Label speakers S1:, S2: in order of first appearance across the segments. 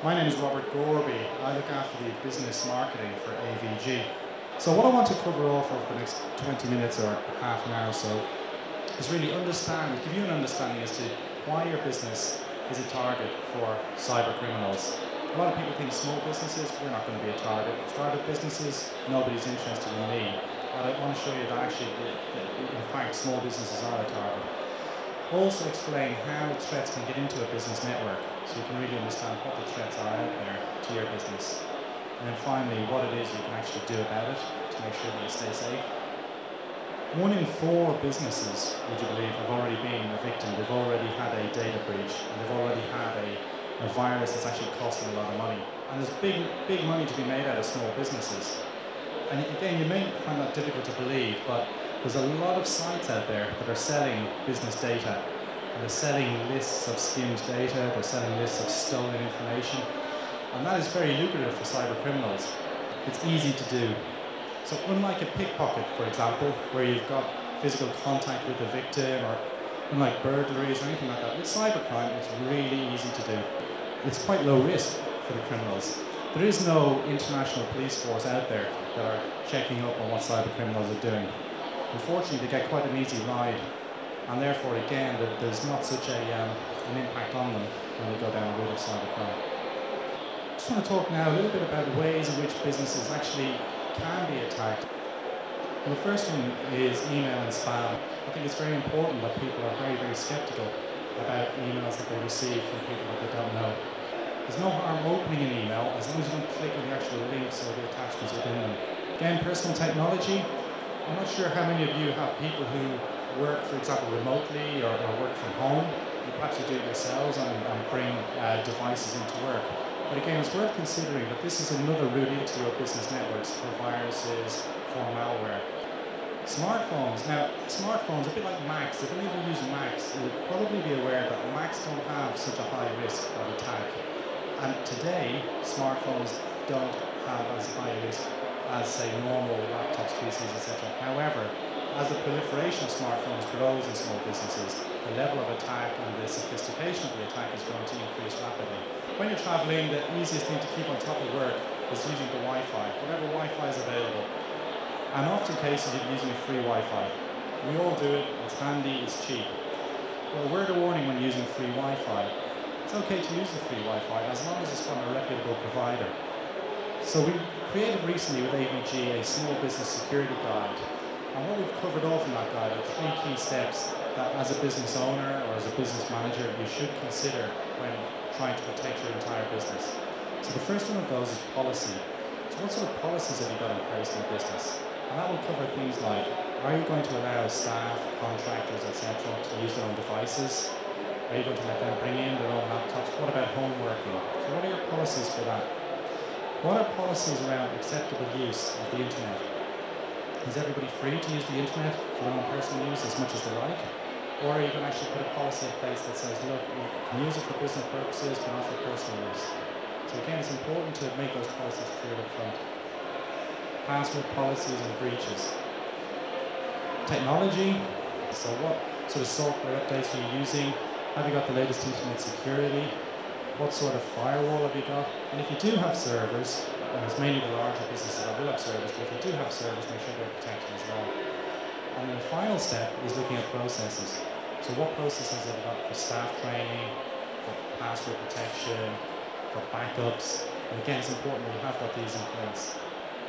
S1: My name is Robert Gorby. I look after the business marketing for AVG. So what I want to cover off over the next 20 minutes or half an hour or so is really give you an understanding as to why your business is a target for cyber criminals. A lot of people think small businesses, we're not going to be a target. Startup businesses, nobody's interested in me. But I want to show you that actually, in fact, small businesses are a target. Also explain how threats can get into a business network, so you can really understand what the threats are out there to your business. And then finally, what it is you can actually do about it to make sure that you stay safe. 1 in 4 businesses, would you believe, have already been a victim. They've already had a data breach, and they've already had a virus that's actually costing a lot of money. And there's big money to be made out of small businesses. And again, you may find that difficult to believe, but there's a lot of sites out there that are selling business data. And they're selling lists of skimmed data, they're selling lists of stolen information. And that is very lucrative for cyber criminals. It's easy to do. So unlike a pickpocket, for example, where you've got physical contact with the victim, or unlike burglaries or anything like that, with cybercrime, it's really easy to do. It's quite low risk for the criminals. There is no international police force out there that are checking up on what cyber criminals are doing. Unfortunately, they get quite an easy ride, and therefore, again, there's not such an impact on them when they go down the route of cybercrime. I just want to talk now a little bit about ways in which businesses actually can be attacked. And the first one is email and spam. I think it's very important that people are very, very skeptical about emails that they receive from people that they don't know. There's no harm opening an email as long as you don't click on the actual links or the attachments within them. Again, personal technology. I'm not sure how many of you have people who work, for example, remotely or work from home. Perhaps you do it yourselves and bring devices into work. But again, it's worth considering that this is another route into your business networks for viruses, for malware. Smartphones. Now, smartphones, a bit like Macs, if any of you use Macs, you'll probably be aware that Macs don't have such a high risk of attack. And today, smartphones don't have as high risk as, say, normal laptops, PCs, etc. However, as the proliferation of smartphones grows in small businesses, the level of attack and the sophistication of the attack is going to increase rapidly. When you're traveling, the easiest thing to keep on top of work is using the Wi-Fi, whatever Wi-Fi is available. And often cases you're using a free Wi-Fi. We all do it, it's handy, it's cheap. Well, a word of warning when using free Wi-Fi. It's okay to use the free Wi-Fi as long as it's from a reputable provider. So we created recently with AVG a small business security guide. And what we've covered off in that guide are 3 key steps that as a business owner or as a business manager you should consider when trying to protect your entire business. So the first one of those is policy. So what sort of policies have you got in place in your business? And that will cover things like, are you going to allow staff, contractors, etc. to use their own devices? Are you going to let them bring in their own laptops? What about home working? So what are your policies for that? What are policies around acceptable use of the internet? Is everybody free to use the internet for their own personal use as much as they like? Or are you going to actually put a policy in place that says, look, you can use it for business purposes, but not for personal use? So again, it's important to make those policies clear up front. Password policies and breaches. Technology. So what sort of software updates are you using? Have you got the latest internet security? What sort of firewall have you got? And if you do have servers, and it's mainly the larger businesses that will have servers, but if you do have servers, make sure they're protected as well. And then the final step is looking at processes. So what processes have you got for staff training, for password protection, for backups? And again, it's important that you have got these in place.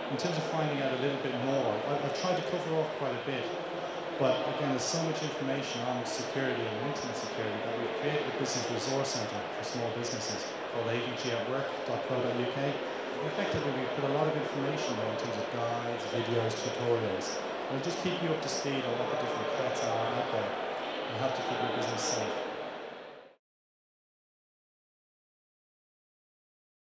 S1: In terms of finding out a little bit more, I've tried to cover off quite a bit, but again, there's so much information on security and internet security that we've created a business resource centre for small businesses called avgatwork.co.uk. Effectively, we've put a lot of information there in terms of guides, videos, tutorials. And it'll just keep you up to speed on what the different threats are out there and help to keep your business safe.